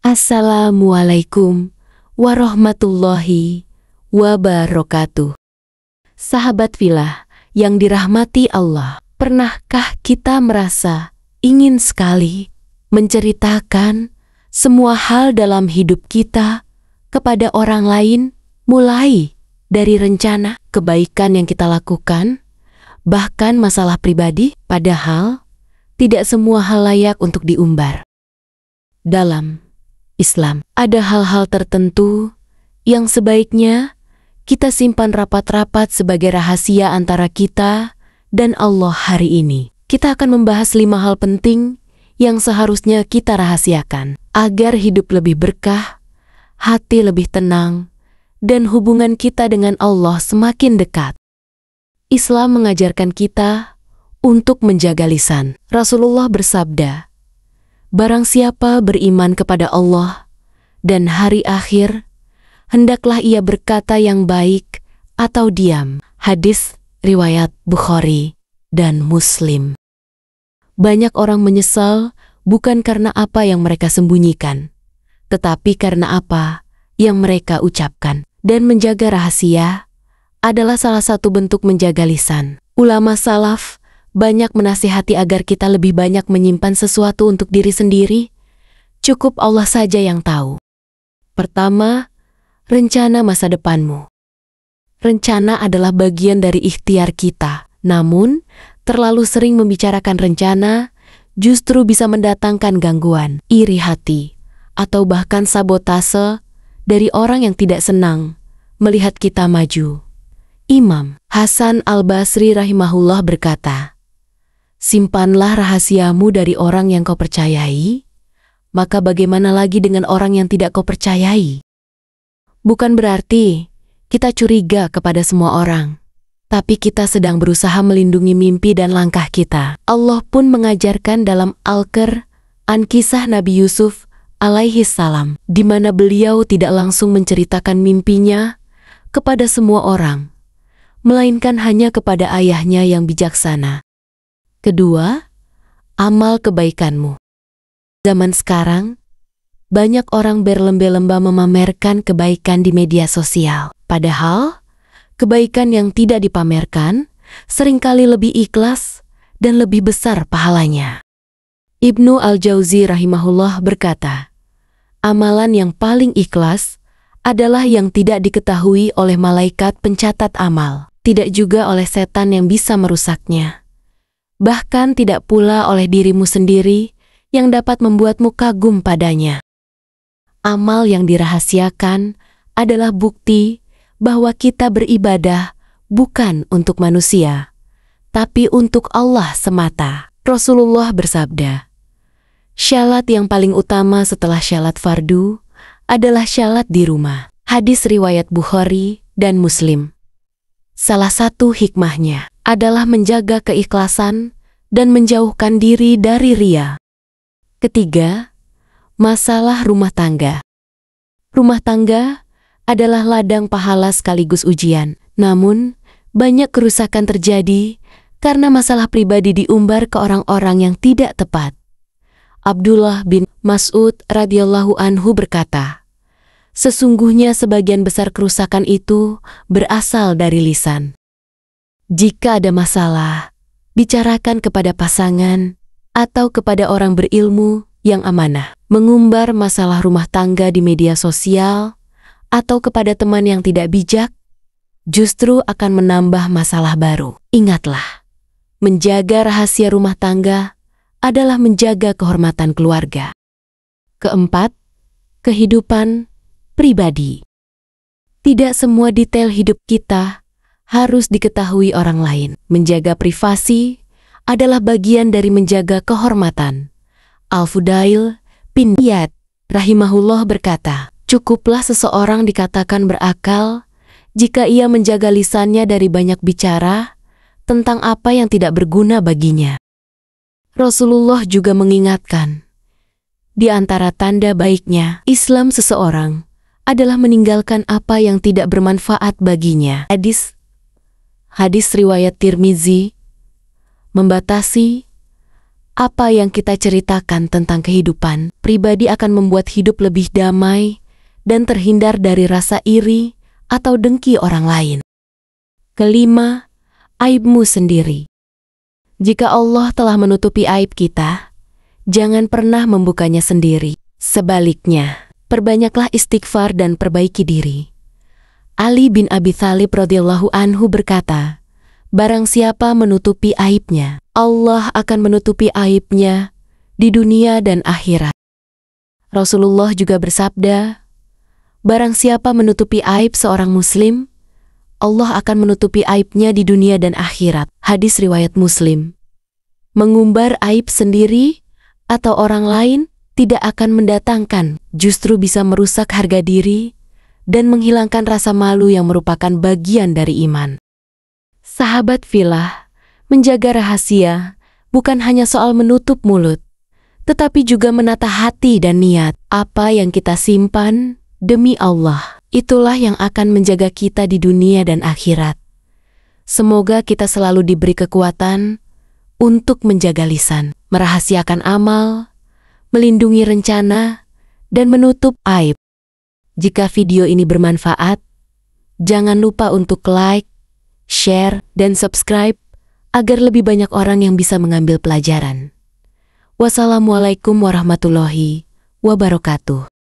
Assalamualaikum warahmatullahi wabarakatuh. Sahabat Filah yang dirahmati Allah, pernahkah kita merasa ingin sekali menceritakan semua hal dalam hidup kita kepada orang lain, mulai dari rencana kebaikan yang kita lakukan, bahkan masalah pribadi, padahal tidak semua hal layak untuk diumbar. Dalam Islam, ada hal-hal tertentu yang sebaiknya kita simpan rapat-rapat sebagai rahasia antara kita dan Allah hari ini. Kita akan membahas 5 hal penting yang seharusnya kita rahasiakan agar hidup lebih berkah, hati lebih tenang, dan hubungan kita dengan Allah semakin dekat. Islam mengajarkan kita untuk menjaga lisan. Rasulullah bersabda, "Barang siapa beriman kepada Allah dan hari akhir, hendaklah ia berkata yang baik atau diam." Hadis riwayat Bukhari dan Muslim. Banyak orang menyesal bukan karena apa yang mereka sembunyikan, tetapi karena apa yang mereka ucapkan. Dan menjaga rahasia adalah salah satu bentuk menjaga lisan. Ulama salaf banyak menasihati agar kita lebih banyak menyimpan sesuatu untuk diri sendiri. Cukup Allah saja yang tahu. Pertama, rencana masa depanmu. Rencana adalah bagian dari ikhtiar kita. Namun, terlalu sering membicarakan rencana justru bisa mendatangkan gangguan, iri hati, atau bahkan sabotase dari orang yang tidak senang melihat kita maju. Imam Hasan Al-Basri rahimahullah berkata, "Simpanlah rahasiamu dari orang yang kau percayai, maka bagaimana lagi dengan orang yang tidak kau percayai?" Bukan berarti kita curiga kepada semua orang, tapi kita sedang berusaha melindungi mimpi dan langkah kita. Allah pun mengajarkan dalam Al-Qur'an kisah Nabi Yusuf alaihi salam, di mana beliau tidak langsung menceritakan mimpinya kepada semua orang, melainkan hanya kepada ayahnya yang bijaksana. Kedua, amal kebaikanmu. Zaman sekarang, banyak orang berlemba-lemba memamerkan kebaikan di media sosial. Padahal, kebaikan yang tidak dipamerkan seringkali lebih ikhlas dan lebih besar pahalanya. Ibnu Al-Jauzi rahimahullah berkata, "Amalan yang paling ikhlas adalah yang tidak diketahui oleh malaikat pencatat amal, tidak juga oleh setan yang bisa merusaknya. Bahkan tidak pula oleh dirimu sendiri yang dapat membuatmu kagum padanya." Amal yang dirahasiakan adalah bukti bahwa kita beribadah bukan untuk manusia, tapi untuk Allah semata. Rasulullah bersabda, "Syalat yang paling utama setelah syalat fardu adalah syalat di rumah." Hadis riwayat Bukhari dan Muslim. Salah satu hikmahnya adalah menjaga keikhlasan dan menjauhkan diri dari riya. Ketiga, masalah rumah tangga. Rumah tangga adalah ladang pahala sekaligus ujian. Namun, banyak kerusakan terjadi karena masalah pribadi diumbar ke orang-orang yang tidak tepat. Abdullah bin Mas'ud radhiyallahu anhu berkata, "Sesungguhnya sebagian besar kerusakan itu berasal dari lisan." Jika ada masalah, bicarakan kepada pasangan atau kepada orang berilmu yang amanah. Mengumbar masalah rumah tangga di media sosial atau kepada teman yang tidak bijak justru akan menambah masalah baru. Ingatlah, menjaga rahasia rumah tangga adalah menjaga kehormatan keluarga. Keempat, kehidupan pribadi. Tidak semua detail hidup kita harus diketahui orang lain. Menjaga privasi adalah bagian dari menjaga kehormatan. Al-Fudail bin Iyad rahimahullah berkata, "Cukuplah seseorang dikatakan berakal jika ia menjaga lisannya dari banyak bicara tentang apa yang tidak berguna baginya." Rasulullah juga mengingatkan, di antara tanda baiknya Islam seseorang adalah meninggalkan apa yang tidak bermanfaat baginya. Hadis riwayat Tirmizi. Membatasi Apa yang kita ceritakan tentang kehidupan pribadi akan membuat hidup lebih damai dan terhindar dari rasa iri atau dengki orang lain. Kelima, aibmu sendiri. Jika Allah telah menutupi aib kita, jangan pernah membukanya sendiri. Sebaliknya, perbanyaklah istighfar dan perbaiki diri. Ali bin Abi Thalib radhiyallahu anhu berkata, barang siapa menutupi aibnya, Allah akan menutupi aibnya di dunia dan akhirat. Rasulullah juga bersabda, barang siapa menutupi aib seorang muslim, Allah akan menutupi aibnya di dunia dan akhirat. Hadis riwayat Muslim. Mengumbar aib sendiri atau orang lain tidak akan mendatangkan, justru bisa merusak harga diri dan menghilangkan rasa malu yang merupakan bagian dari iman. Sahabat filah, menjaga rahasia bukan hanya soal menutup mulut, tetapi juga menata hati dan niat. Apa yang kita simpan demi Allah, itulah yang akan menjaga kita di dunia dan akhirat. Semoga kita selalu diberi kekuatan untuk menjaga lisan, merahasiakan amal, melindungi rencana, dan menutup aib. Jika video ini bermanfaat, jangan lupa untuk like, share, dan subscribe agar lebih banyak orang yang bisa mengambil pelajaran. Wassalamualaikum warahmatullahi wabarakatuh.